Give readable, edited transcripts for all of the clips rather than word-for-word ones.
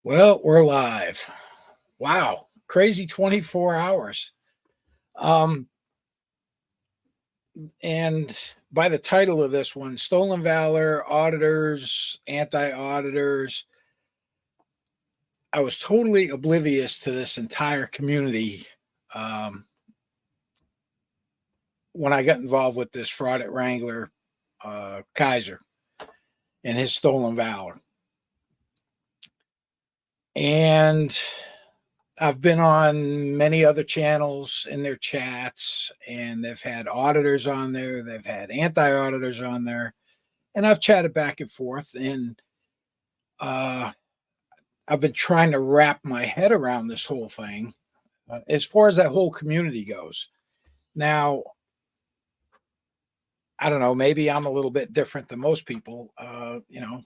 Well, we're live. Wow, crazy 24 hours. Um, and by the title of this one, Stolen Valor, Auditors, Anti-Auditors, I was totally oblivious to this entire community um, when I got involved with this fraud at Wrangler, Kaiser, and his Stolen Valor. And I've been on many other channels in their chats, and they've had auditors on there, they've had anti-auditors on there, and I've chatted back and forth. And uh, I've been trying to wrap my head around this whole thing as far as that whole community goes. Now, I don't know, maybe I'm a little bit different than most people.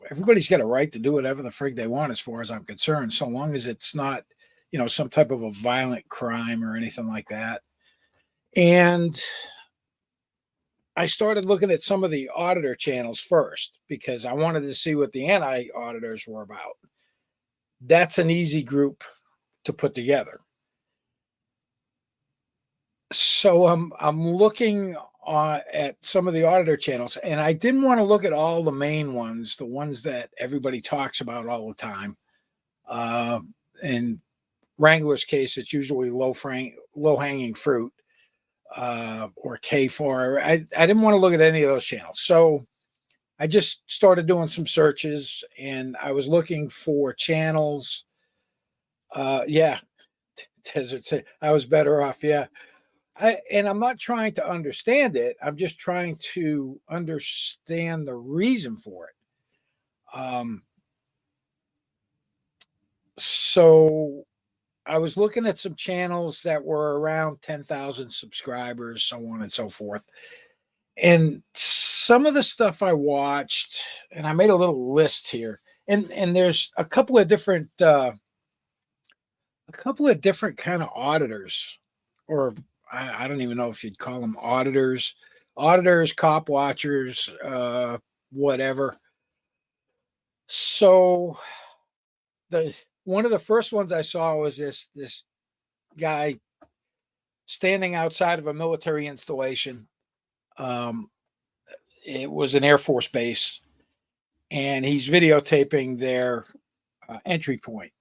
Everybody's got a right to do whatever the frig they want, as far as I'm concerned, so long as it's not, some type of a violent crime or anything like that. And I started looking at some of the auditor channels first because I wanted to see what the anti auditors were about. That's an easy group to put together. So I'm looking at some of the auditor channels, and I didn't want to look at all the main ones, the ones that everybody talks about all the time. In Wrangler's case, it's usually low hanging fruit. Or K4. I didn't want to look at any of those channels. So I just started doing some searches, and I was looking for channels. Yeah, Desert say I was better off. Yeah. And I'm not trying to understand it. I'm just trying to understand the reason for it. So I was looking at some channels that were around 10,000 subscribers, so on and so forth. And some of the stuff I watched, and I made a little list here, and there's a couple of different kind of auditors, or I don't even know if you'd call them auditors, cop watchers, whatever. So the one of the first ones I saw was this guy standing outside of a military installation. It was an Air Force base, and he's videotaping their entry point,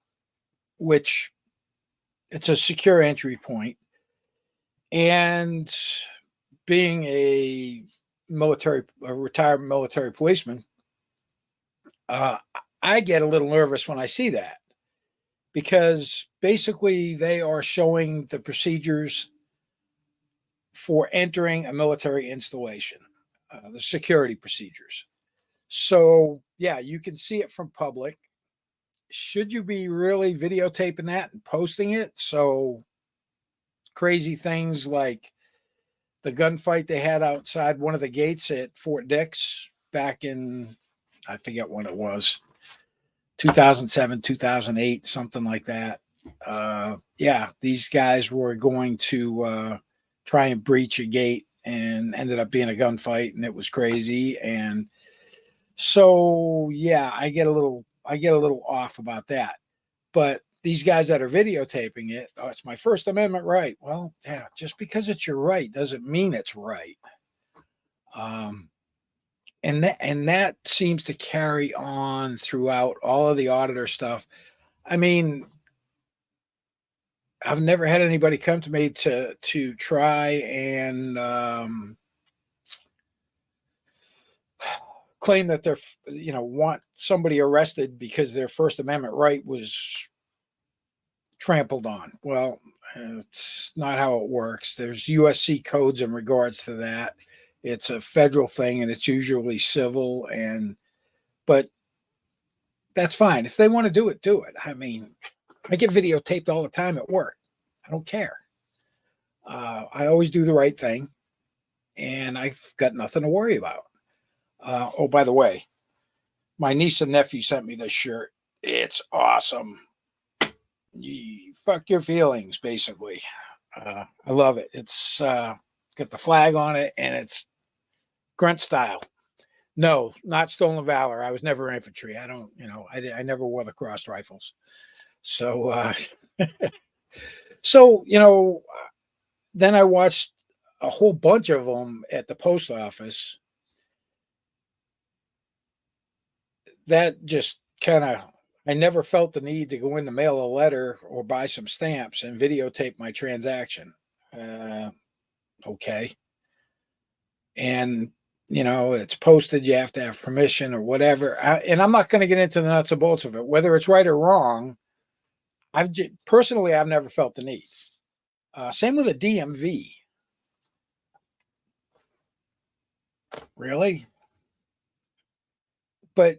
which it's a secure entry point. And being a retired military policeman, I get a little nervous when I see that, because basically they are showing the procedures for entering a military installation, the security procedures. So, yeah, you can see it from public. Should you be really videotaping that and posting it? So, crazy things like the gunfight they had outside one of the gates at Fort Dix back in, I forget when it was, 2007, 2008, something like that. Yeah, these guys were going to try and breach a gate, and ended up being a gunfight, and it was crazy. And so, yeah, I get a little off about that. But these guys that are videotaping it, oh, it's my First Amendment right. Well, yeah, just because it's your right doesn't mean it's right. And that seems to carry on throughout all of the auditor stuff. I mean, I've never had anybody come to me to try and claim that they're want somebody arrested because their First Amendment right was trampled on. Well, it's not how it works. There's USC codes in regards to that. It's a federal thing, and it's usually civil. But that's fine. If they want to do it, do it. I mean, I get videotaped all the time at work. I don't care. I always do the right thing, and I've got nothing to worry about. Oh, by the way, my niece and nephew sent me this shirt. It's awesome. Fuck your feelings, basically. I love it. It's got the flag on it, and it's grunt style. No, not stolen valor. I was never infantry. I don't, I never wore the crossed rifles. So, so, then I watched a whole bunch of them at the post office. That just kind of, I never felt the need to go in to mail a letter or buy some stamps and videotape my transaction. Uh, okay. And, it's posted, you have to have permission or whatever. And I'm not going to get into the nuts and bolts of it, whether it's right or wrong. Personally, I've never felt the need. Same with a DMV. Really? But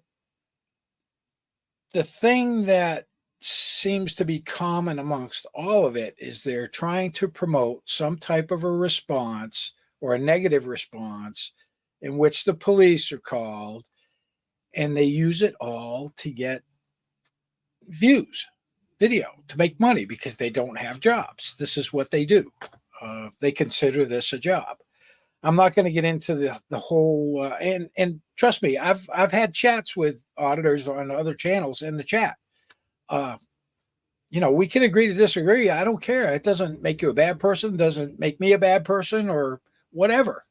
the thing that seems to be common amongst all of it is they're trying to promote some type of a response or a negative response in which the police are called, and they use it all to get views, video, to make money because they don't have jobs. This is what they do. They consider this a job. I'm not going to get into the whole and trust me, I've had chats with auditors on other channels in the chat. We can agree to disagree. I don't care. It doesn't make you a bad person. Doesn't make me a bad person or whatever.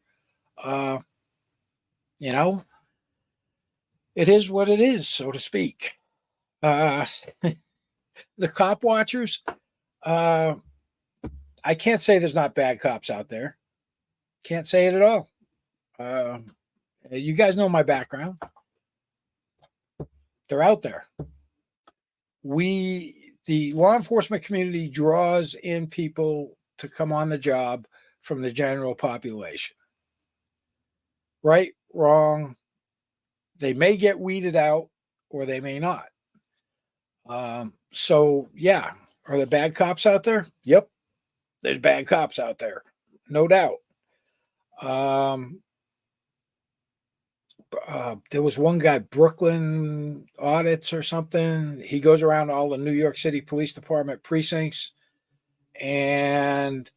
You know, it is what it is, so to speak. The cop watchers. I can't say there's not bad cops out there. Can't say it at all. You guys know my background. They're out there. The law enforcement community draws in people to come on the job from the general population. Right, wrong. They may get weeded out or they may not. So, yeah. Are there bad cops out there? Yep. There's bad cops out there. No doubt. There was one guy, Brooklyn Audits or something. He goes around all the New York City Police Department precincts and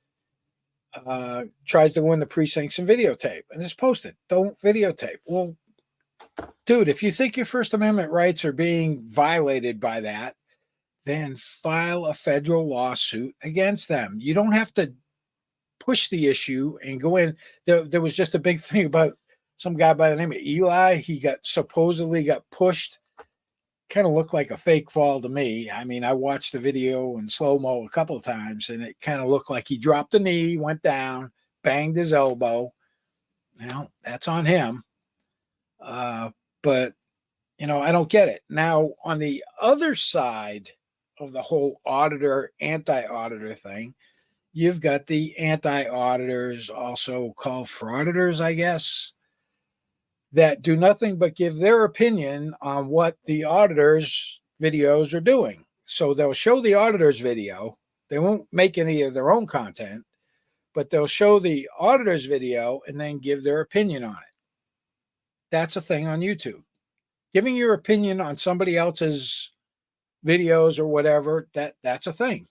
tries to go in the precincts and videotape. And it's posted. Don't videotape. Well, dude, if you think your First Amendment rights are being violated by that, then file a federal lawsuit against them. You don't have to push the issue and go in. There was just a big thing about some guy by the name of Eli. He supposedly got pushed. Kind of looked like a fake fall to me. I mean, I watched the video in slow-mo a couple of times, and it kind of looked like he dropped the knee, went down, banged his elbow. Now, that's on him. But, I don't get it. Now, on the other side of the whole auditor, anti-auditor thing, you've got the anti-auditors, also called frauditors, I guess, that do nothing but give their opinion on what the auditors' videos are doing. So they'll show the auditor's video. They won't make any of their own content, but they'll show the auditor's video and then give their opinion on it. That's a thing on YouTube. Giving your opinion on somebody else's videos or whatever, that's a thing.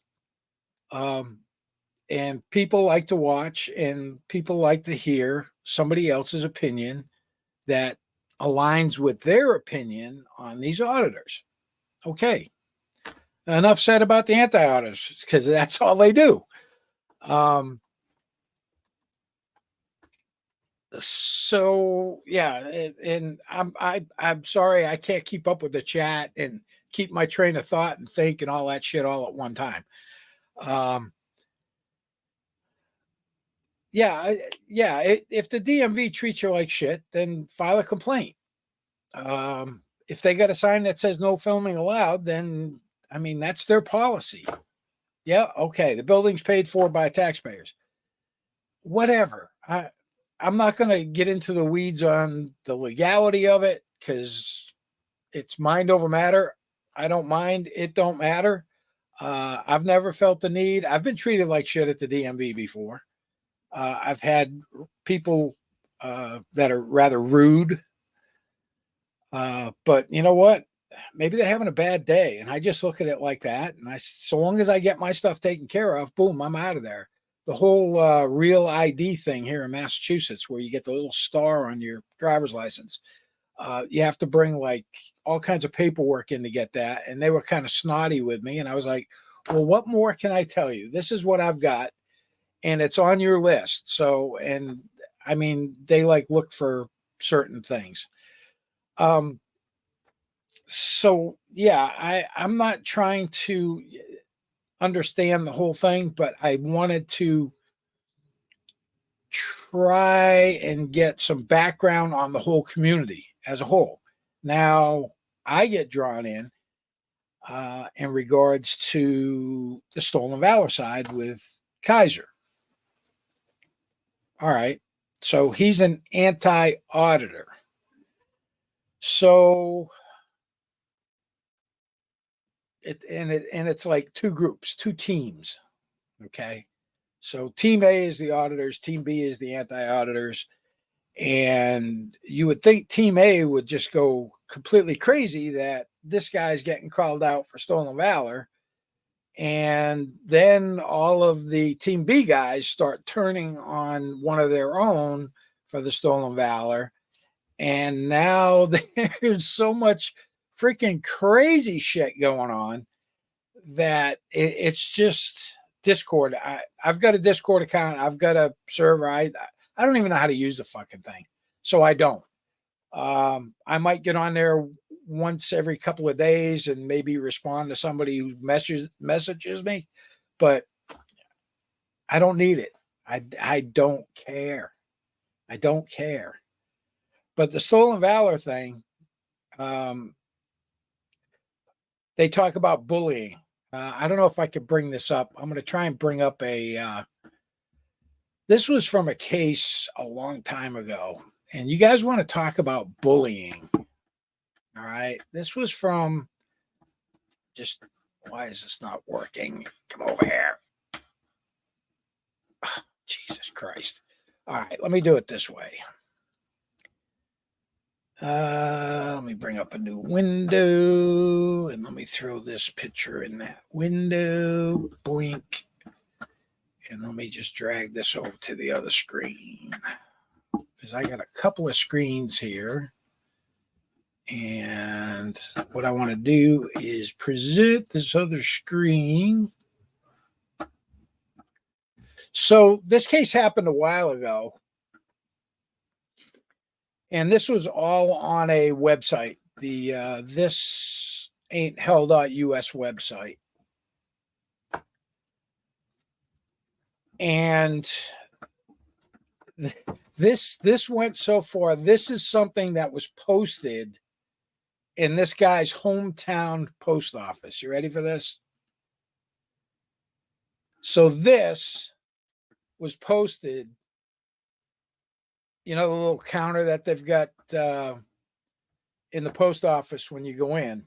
And people like to watch and people like to hear somebody else's opinion that aligns with their opinion on these auditors. Okay. Enough said about the anti-auditors because that's all they do. So yeah, and I'm sorry I can't keep up with the chat and keep my train of thought and think and all that shit all at one time. If the DMV treats you like shit, then file a complaint. If they got a sign that says no filming allowed, then I mean that's their policy. Yeah, okay. The building's paid for by taxpayers. Whatever. I'm not going to get into the weeds on the legality of it because it's mind over matter. I don't mind. It don't matter. I've never felt the need. I've been treated like shit at the DMV before. I've had people that are rather rude. But you know what? Maybe they're having a bad day. And I just look at it like that. And so long as I get my stuff taken care of, boom, I'm out of there. The whole real ID thing here in Massachusetts, where you get the little star on your driver's license. You have to bring like all kinds of paperwork in to get that. And they were kind of snotty with me. And I was like, well, what more can I tell you? This is what I've got. And it's on your list. So, and I mean, they like look for certain things. So yeah, I'm not trying to understand the whole thing, but I wanted to try and get some background on the whole community as a whole. Now, I get drawn in regards to the stolen valor side with Kaiser. All right. So he's an anti-auditor. So it's like two groups, two teams. Okay. So team A is the auditors, team B is the anti-auditors. And you would think team A would just go completely crazy that this guy's getting called out for stolen valor. And then all of the team B guys start turning on one of their own for the stolen valor. And now there's so much freaking crazy shit going on that it's just Discord. I've got a Discord account. I've got a server. I don't even know how to use the fucking thing. So I don't. I might get on there once every couple of days and maybe respond to somebody who messages me, but I don't need it. I don't care. I don't care. But the stolen valor thing, they talk about bullying. I don't know if I could bring this up. I'm going to try and bring up this was from a case a long time ago. And you guys want to talk about bullying. All right. This was from why is this not working? Come over here. Oh, Jesus Christ. All right. Let me do it this way. Let me bring up a new window and let me throw this picture in that window. Boink. And let me just drag this over to the other screen because I got a couple of screens here. And what I want to do is present this other screen. So this case happened a while ago. And this was all on a website, the this ain't hell.us website. And this went so far. This is something that was posted in this guy's hometown post office. You ready for this? So this was posted, you know, the little counter that they've got in the post office when you go in.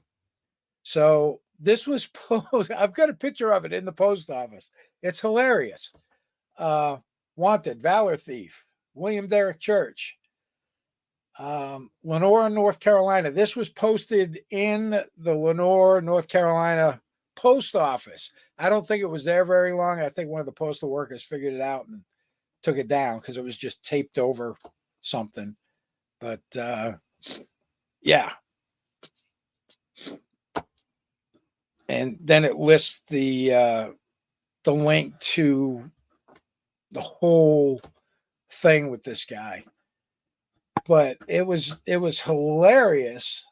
So this was posted. I've got a picture of it in the post office. It's hilarious. Wanted, Valor thief, William Derrick Church, Lenore, North Carolina. This was posted in the Lenore, North Carolina post office. I don't think it was there very long. I think one of the postal workers figured it out and took it down because it was just taped over something. But yeah. And then it lists the link to the whole thing with this guy. But it was hilarious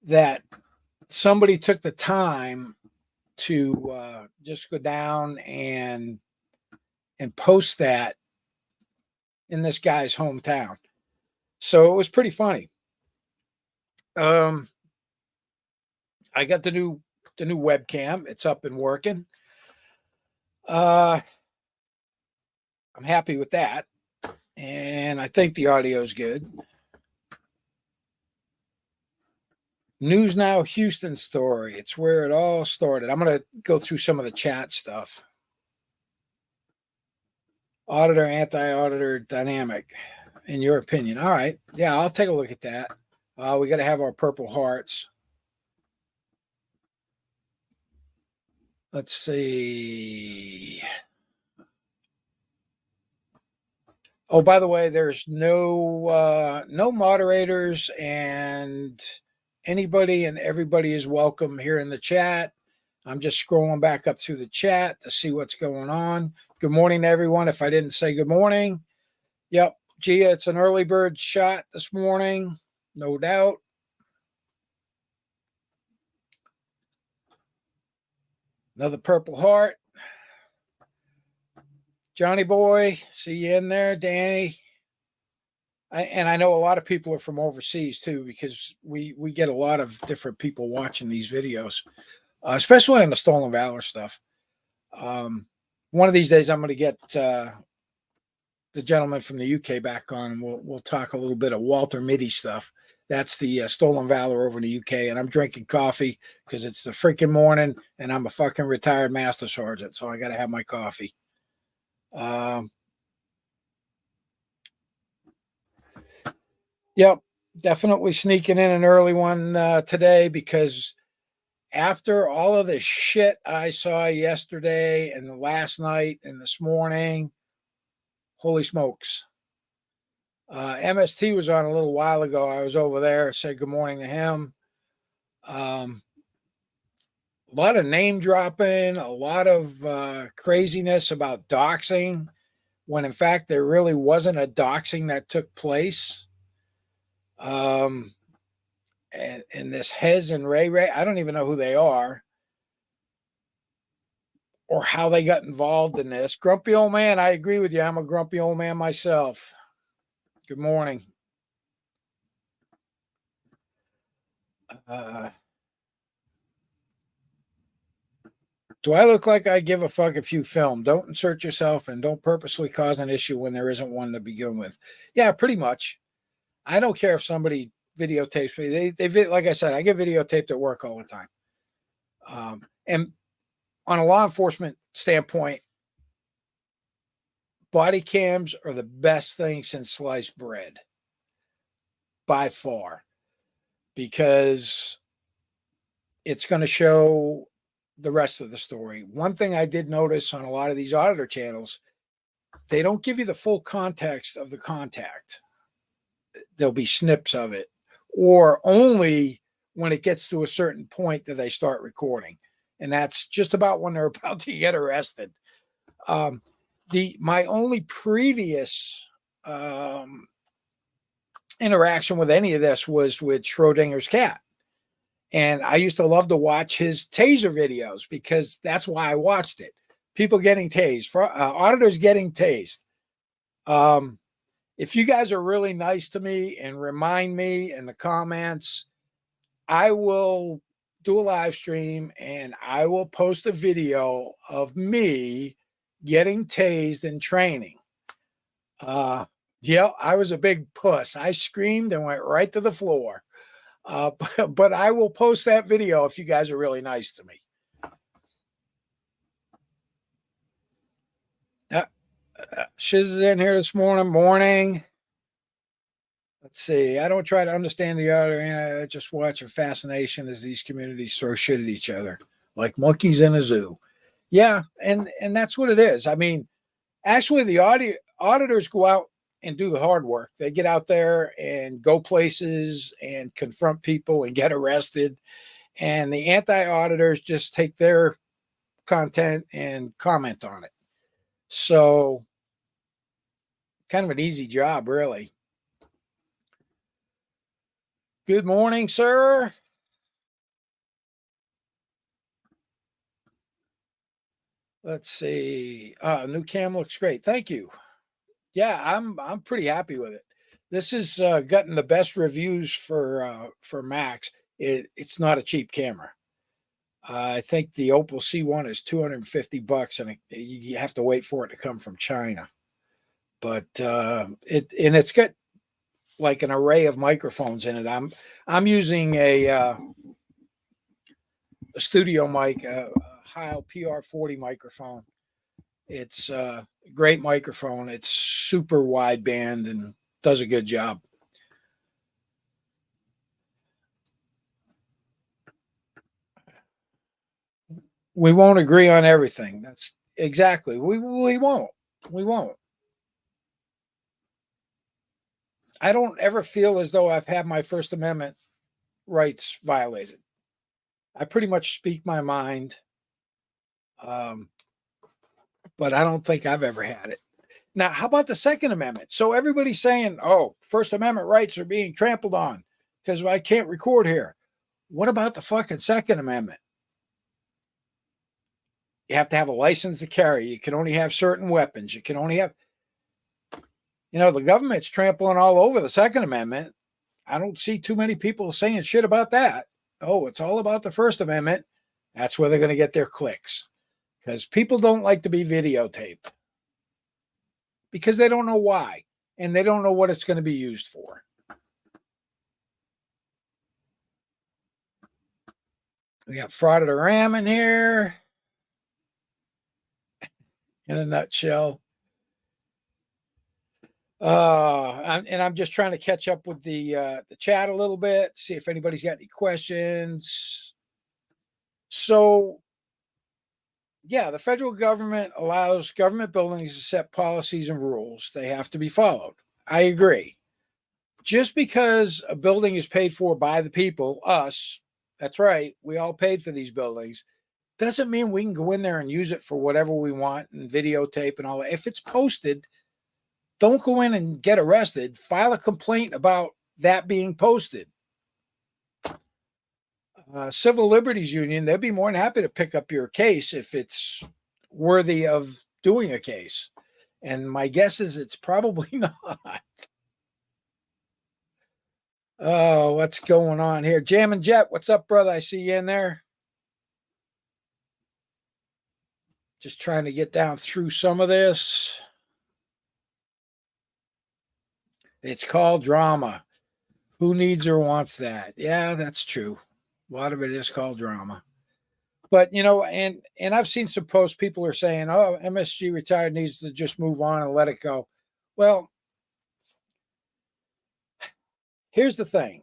that somebody took the time to just go down and post that in this guy's hometown. So it was pretty funny. I got the new webcam. It's up and working. I'm happy with that. And I think the audio is good. News Now Houston story. It's where it all started. I'm going to go through some of the chat stuff. Auditor, anti-auditor dynamic, in your opinion. All right. Yeah, I'll take a look at that. We got to have our Purple Hearts. Let's see. Oh, by the way, there's no moderators, and anybody and everybody is welcome here in the chat. I'm just scrolling back up through the chat to see what's going on. Good morning, everyone. If I didn't say good morning, yep, Gia, it's an early bird shot this morning, no doubt. Another Purple Heart. Johnny Boy, see you in there. Danny. And I know a lot of people are from overseas too, because we get a lot of different people watching these videos, especially on the Stolen Valor stuff. One of these days, I'm going to get the gentleman from the UK back on, and we'll talk a little bit of Walter Mitty stuff. That's the Stolen Valor over in the UK, and I'm drinking coffee because it's the freaking morning, and I'm a fucking retired master sergeant, so I got to have my coffee. Yep, definitely sneaking in an early one today, because after all of the shit I saw yesterday and last night and this morning, holy smokes. MST was on a little while ago. I was over there, said good morning to him. A lot of name dropping, a lot of craziness about doxing, when in fact there really wasn't a doxing that took place. And this Hez and Ray, I don't even know who they are or how they got involved in this. Grumpy old man, I agree with you. I'm a grumpy old man myself. Good morning. Do I look like I give a fuck if you film? Don't insert yourself and don't purposely cause an issue when there isn't one to begin with. Yeah, pretty much. I don't care if somebody videotapes me. They like I said, I get videotaped at work all the time. And on a law enforcement standpoint, body cams are the best thing since sliced bread, by far, because it's going to show the rest of the story. One thing I did notice on a lot of these auditor channels, they don't give you the full context of the contact. There'll be snips of it, or only when it gets to a certain point that they start recording. And that's just about when they're about to get arrested. My only previous interaction with any of this was with Schrodinger's cat. And I used to love to watch his taser videos because that's why I watched it. People getting tased, auditors getting tased. If you guys are really nice to me and remind me in the comments, I will do a live stream and I will post a video of me getting tased in training. Yeah, I was a big puss. I screamed and went right to the floor. But I will post that video if you guys are really nice to me. Shiz is in here this morning. Let's see. I don't try to understand the other. I just watch with fascination as these communities throw shit at each other like monkeys in a zoo. Yeah, and that's what it is. I mean, actually, the auditors go out and do the hard work. They get out there and go places and confront people and get arrested. And the anti-auditors just take their content and comment on it. So kind of an easy job, really. Good morning, sir. Let's see. New cam looks great. Thank you. Yeah, I'm pretty happy with it. This has gotten the best reviews for Max. It's not a cheap camera. I think the Opal C1 is $250, and you have to wait for it to come from China. But it's got like an array of microphones in it. I'm using a studio mic, a Heil PR40 microphone. It's a great microphone. It's super wideband and does a good job. We won't agree on everything. That's exactly. We won't. We won't. I don't ever feel as though I've had my First Amendment rights violated. I pretty much speak my mind, but I don't think I've ever had it. Now, how about the Second Amendment? So everybody's saying, oh, First Amendment rights are being trampled on because I can't record here. What about the fucking Second Amendment? You have to have a license to carry. You can only have certain weapons. You can only have, the government's trampling all over the Second Amendment. I don't see too many people saying shit about that. Oh, it's all about the First Amendment. That's where they're going to get their clicks, because people don't like to be videotaped because they don't know why, and they don't know what it's going to be used for. We got Frauditor Ram in here in a nutshell. I'm just trying to catch up with the chat a little bit, see if anybody's got any questions. So, yeah, the federal government allows government buildings to set policies and rules. They have to be followed. I agree. Just because a building is paid for by the people, us, that's right, we all paid for these buildings, doesn't mean we can go in there and use it for whatever we want and videotape and all that. If it's posted, don't go in and get arrested. File a complaint about that being posted. Civil Liberties Union, they'd be more than happy to pick up your case if it's worthy of doing a case. And my guess is it's probably not. Oh, what's going on here? Jam and Jet, what's up, brother? I see you in there. Just trying to get down through some of this. It's called drama. Who needs or wants that? Yeah, that's true. A lot of it is called drama. But, and I've seen some posts, people are saying, oh, MSGRetired needs to just move on and let it go. Well, here's the thing.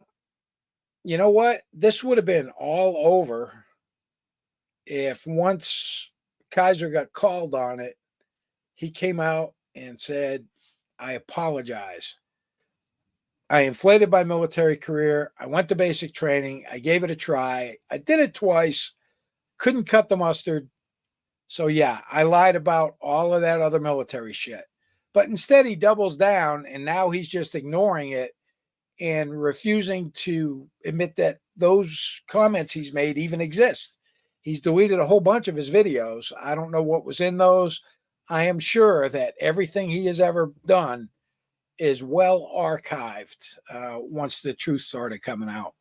You know what? This would have been all over if once Kaiser got called on it, he came out and said, I apologize. I inflated my military career. I went to basic training. I gave it a try. I did it twice. Couldn't cut the mustard. So, yeah, I lied about all of that other military shit. But instead, he doubles down, and now he's just ignoring it and refusing to admit that those comments he's made even exist. He's deleted a whole bunch of his videos. I don't know what was in those. I am sure that everything he has ever done is well archived once the truth started coming out.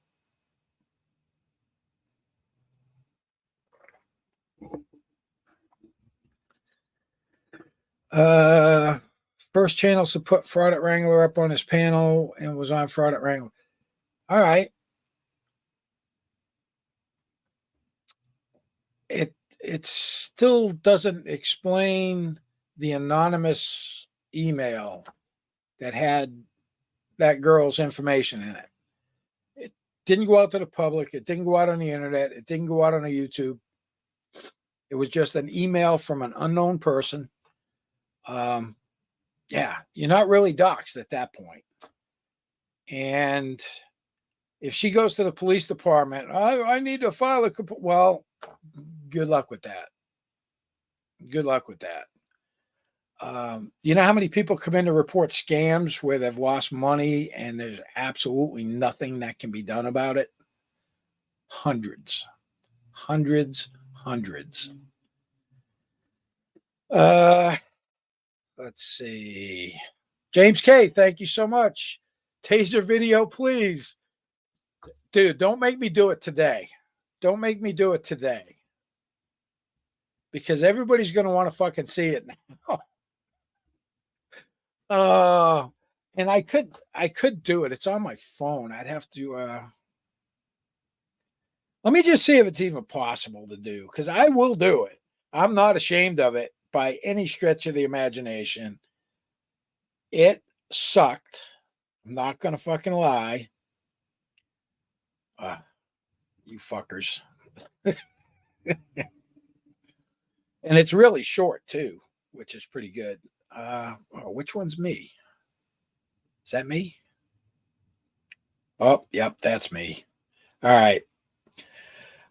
First channel to put Fraud Wrangler up on his panel and was on Fraud Wrangler. All right. It still doesn't explain the anonymous email that had that girl's information in it. It didn't go out to the public. It didn't go out on the internet. It didn't go out on a YouTube. It was just an email from an unknown person. Yeah, you're not really doxxed at that point. And if she goes to the police department, I need to file a complaint. Well, good luck with that. Good luck with that. You know how many people come in to report scams where they've lost money and there's absolutely nothing that can be done about it? Hundreds. Let's see. James K, thank you so much. Taser video, please. Dude, don't make me do it today. Don't make me do it today. Because everybody's going to want to fucking see it now. And I could do it. It's on my phone. I'd have to let me just see if it's even possible to do, because I will do it. I'm not ashamed of it by any stretch of the imagination. It sucked. I'm not going to fucking lie. You fuckers. And it's really short too, which is pretty good. Which one's me? Is that me? Oh, yep, that's me. All right.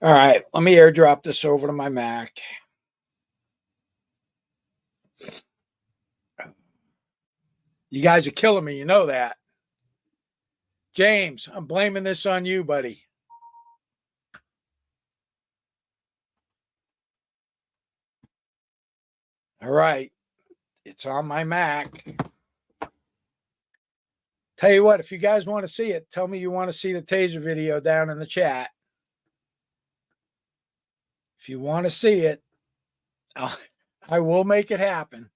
All right. Let me airdrop this over to my Mac. You guys are killing me. You know that. James, I'm blaming this on you, buddy. All right. It's on my Mac. Tell you what, if you guys want to see it, tell me you want to see the Taser video down in the chat. If you want to see it, I will make it happen.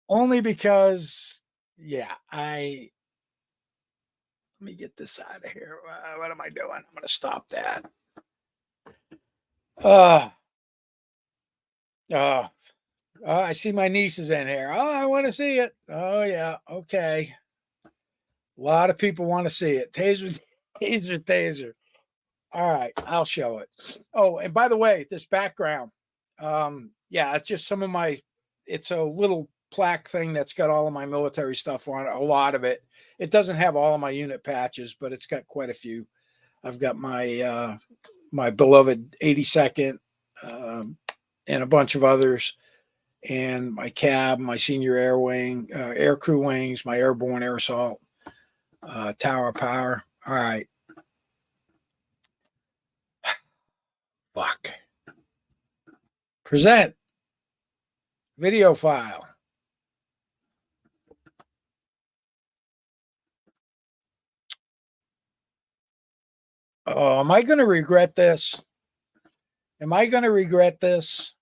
Only because, yeah, let me get this out of here. What am I doing? I'm going to stop that. I see my niece is in here. Oh, I want to see it. Oh, yeah. Okay. A lot of people want to see it. Taser, taser, taser. All right. I'll show it. Oh, and by the way, this background, yeah, it's just some of it's a little plaque thing that's got all of my military stuff on it, a lot of it. It doesn't have all of my unit patches, but it's got quite a few. I've got my beloved 82nd and a bunch of others, and my cab, my senior air wing, air crew wings, my airborne air assault, tower of power. All right. Fuck. Present video file. Oh, am I going to regret this? Am I going to regret this?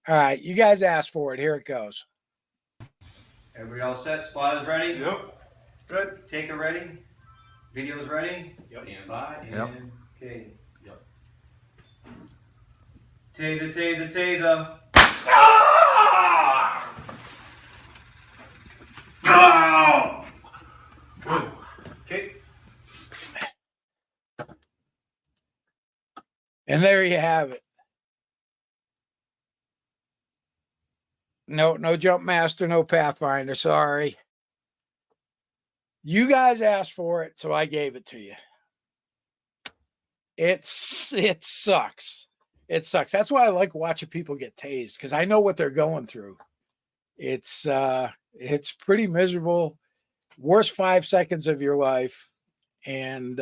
All right, you guys asked for it. Here it goes. Everybody all set? Spotters ready? Yep. Good. Taker ready? Videos ready? Yep. Stand by and Yep. okay. Yep. Taser, taser, taser. Okay. And there you have it. No jump master, no pathfinder. Sorry. You guys asked for it, so I gave it to you. It sucks. It sucks. That's why I like watching people get tased, because I know what they're going through. It's pretty miserable. Worst 5 seconds of your life, and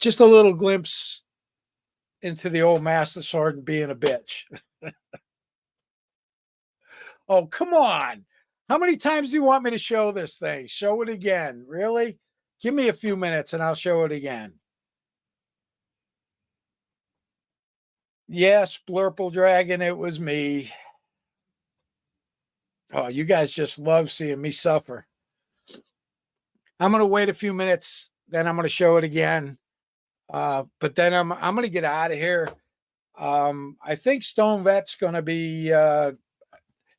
just a little glimpse into the old master sergeant being a bitch. Oh, come on. How many times do you want me to show this thing? Show it again. Really? Give me a few minutes and I'll show it again. Yes, Blurple Dragon, it was me. Oh, you guys just love seeing me suffer. I'm going to wait a few minutes, then I'm going to show it again. But then I'm going to get out of here. I think Stone Vet's going to be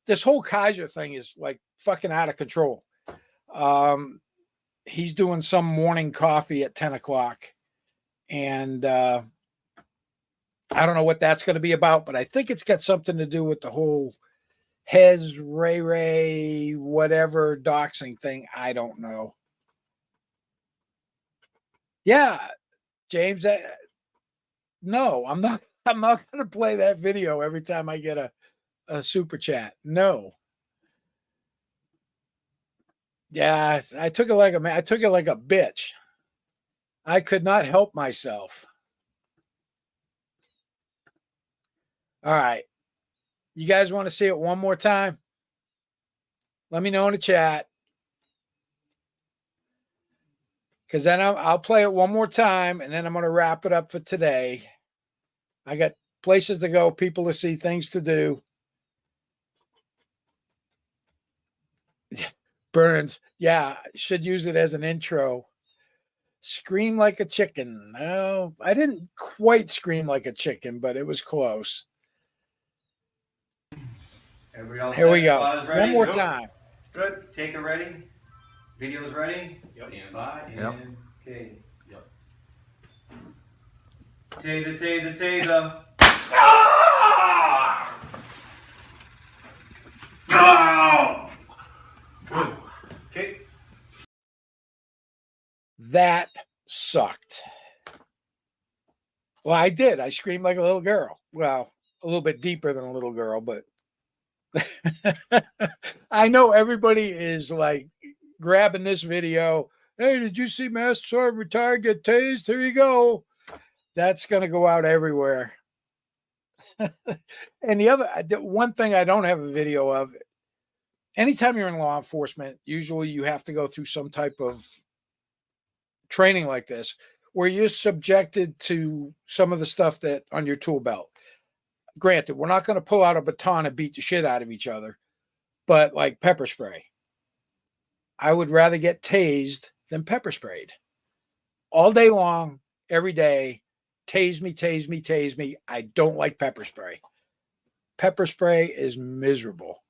this whole Kaiser thing is like fucking out of control. He's doing some morning coffee at 10 o'clock. And I don't know what that's going to be about, but I think it's got something to do with the whole Hez, Ray, whatever doxing thing. I don't know. Yeah, James, no, I'm not going to play that video every time I get a super chat. No. Yeah, I took it like I took it like a bitch. I could not help myself. All right. You guys want to see it one more time? Let me know in the chat. Because then I'll play it one more time, and then I'm going to wrap it up for today. I got places to go, people to see, things to do. Burns, yeah, should use it as an intro. Scream like a chicken. No, I didn't quite scream like a chicken, but it was close. Everybody all Here set? we go. Spotters ready? One more Yep. time. Good. Taker ready? Videos ready? Yep. Stand by and Yep. okay. Yep. Taser, taser, taser. Oh! Okay. That sucked. Well, I did. I screamed like a little girl. Well, a little bit deeper than a little girl, but I know everybody is like grabbing this video. Hey, did you see Master Sergeant Retired get tased? Here you go. That's going to go out everywhere. And the one thing I don't have a video of, anytime you're in law enforcement, usually you have to go through some type of training like this where you're subjected to some of the stuff that on your tool belt. Granted, we're not going to pull out a baton and beat the shit out of each other, but like pepper spray. I would rather get tased than pepper sprayed. All day long, every day, tase me, tase me, tase me. I don't like pepper spray. Pepper spray is miserable.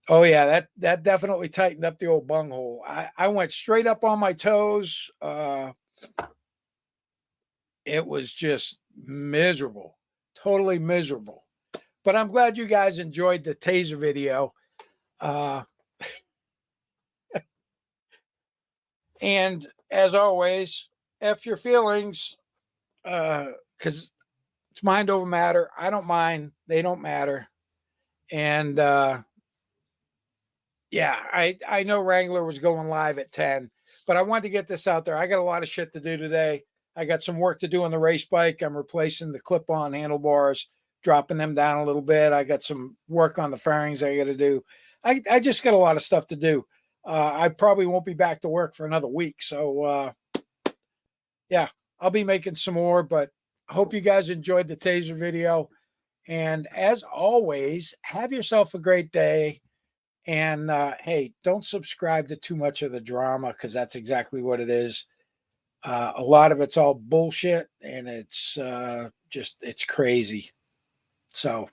Oh yeah, that definitely tightened up the old bunghole. I went straight up on my toes. It was just miserable, totally miserable. But I'm glad you guys enjoyed the taser video. And as always, F your feelings, because it's mind over matter. I don't mind. They don't matter. And yeah, I know Wrangler was going live at 10, but I wanted to get this out there. I got a lot of shit to do today. I got some work to do on the race bike. I'm replacing the clip-on handlebars, dropping them down a little bit. I got some work on the fairings I got to do. I just got a lot of stuff to do. I probably won't be back to work for another week. So, yeah, I'll be making some more, but I hope you guys enjoyed the taser video. And as always, have yourself a great day. And hey, don't subscribe to too much of the drama, because that's exactly what it is. A lot of it's all bullshit, and it's just, it's crazy. So